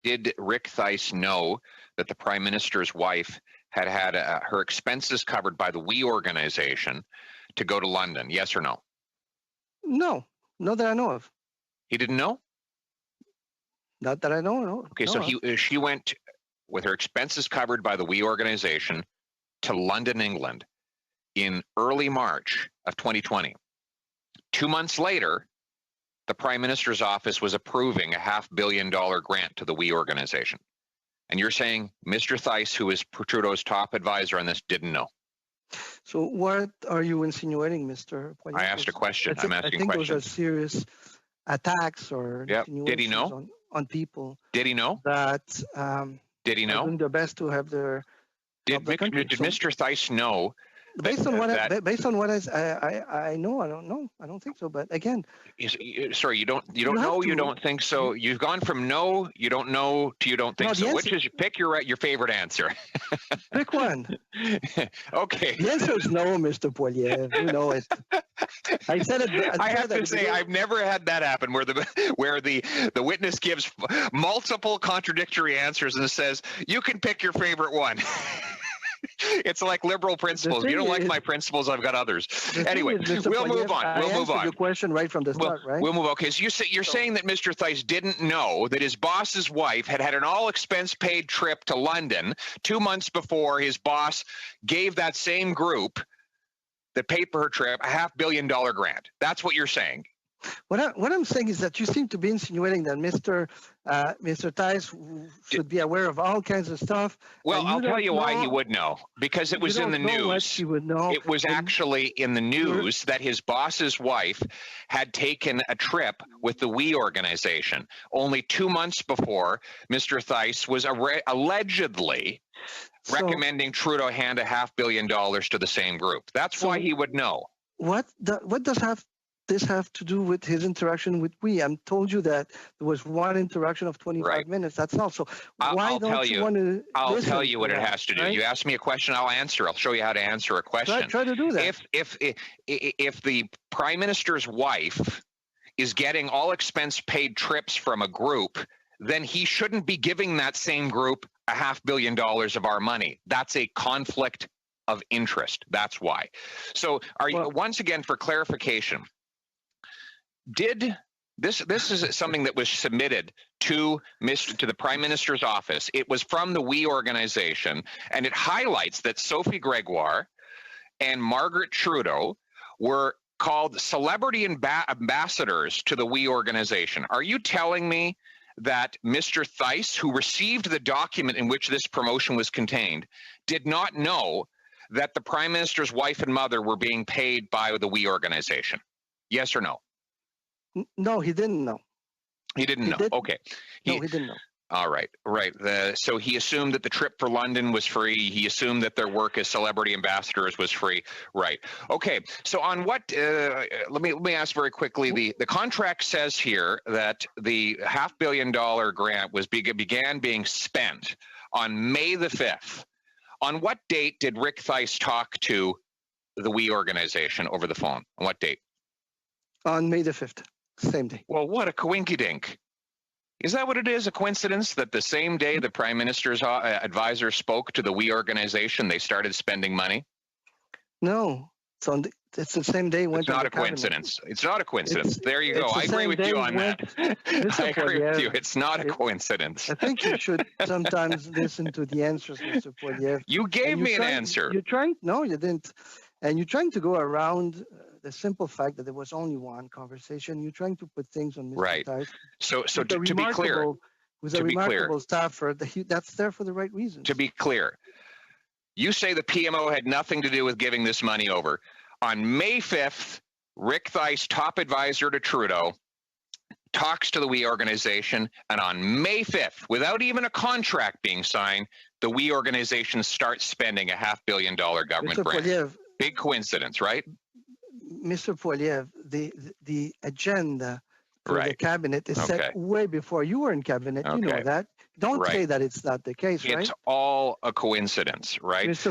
did Rick Theiss know that the Prime Minister's wife had had her expenses covered by the We organization to go to London? Yes or no? No, not that I know of. He didn't know? Not that I know. No. Okay, so she went with her expenses covered by the We organization to London, England in early March of 2020. 2 months later, the Prime Minister's office was approving a $500 million grant to the We organization. And you're saying Mr. Theiss, who is Trudeau's top advisor on this, didn't know? So what are you insinuating, Mr. Poilievre? I asked a question. I'm asking I think questions. those are serious attacks or insinuations Did he know? On people. Did he know? That did he know? Doing their best to have their did Mr. Theiss know? Based on what I know, I don't know. I don't think so. But again, sorry, you don't know. You don't think so. You've gone from no, you don't know, to you don't think so. Which is pick your favorite answer? Pick one. Okay. The answer is no, Mr. Poilievre. You know it. I said it. I have to say, I've never had that happen where the witness gives multiple contradictory answers and says you can pick your favorite one. It's like liberal principles. You don't like my principles, I've got others. Anyway, we'll move on. We'll move on. The question right from the start, right? We'll move on. Okay, so you're saying that Mr. Theiss didn't know that his boss's wife had an all-expense-paid trip to London 2 months before his boss gave that same group that paid for her trip a $500 million grant. That's what you're saying. What I'm saying is that you seem to be insinuating that Mr. Theiss should be aware of all kinds of stuff. Well, I'll tell you why he would know. Because it was in the news. He would know. It was actually in the news that his boss's wife had taken a trip with the We organization only 2 months before Mr. Theiss was allegedly recommending Trudeau hand a $500 million to the same group. That's why he would know. What does this have to do with his interaction with We? I'm told you that there was one interaction of 25 minutes. That's all. So why don't you want to? I'll tell you what it has to do. Right? You ask me a question, I'll answer. I'll show you how to answer a question. Try to do that. If the Prime Minister's wife is getting all expense paid trips from a group, then he shouldn't be giving that same group a $500 million of our money. That's a conflict of interest. That's why. So once again, for clarification, this is something that was submitted to the Prime Minister's office. It was from the We organization, and it highlights that Sophie Gregoire and Margaret Trudeau were called celebrity ambassadors to the We organization. Are you telling me that Mr. Theiss, who received the document in which this promotion was contained, did not know that the Prime Minister's wife and mother were being paid by the We organization? Yes or no? No, he didn't know. He didn't know. Okay. No, he didn't know. All right. Right. So he assumed that the trip for London was free. He assumed that their work as celebrity ambassadors was free. Right. Okay. So on what? Let me ask very quickly. The contract says here that the $500 million grant began being spent on May the 5th. On what date did Rick Theiss talk to the We organization over the phone? On what date? On May the 5th. Same day. Well, what a coinkydink. Is that what it is? A coincidence that the same day the Prime Minister's advisor spoke to the We organization, they started spending money? No. It's the same day. It's not a coincidence. It's not a coincidence. There you go. I agree with you on that. I agree with you. It's not a coincidence. I think you should sometimes listen to the answers, Mr. Poilievre. You gave me an answer. No, you didn't. And you're trying to go around the simple fact that there was only one conversation. You're trying to put things on Mr. Theiss. So to be clear, with a remarkable staffer, that's there for the right reasons. To be clear, you say the PMO had nothing to do with giving this money over. On May 5th, Rick Theiss, top advisor to Trudeau, talks to the We organization, and on May 5th, without even a contract being signed, the We organization starts spending a $500 million government grant. Poilievre, big coincidence, right? Mr. Poilievre, the agenda for the cabinet is set way before you were in cabinet. You know that. Don't say that it's not the case, right? It's all a coincidence, right? Mr.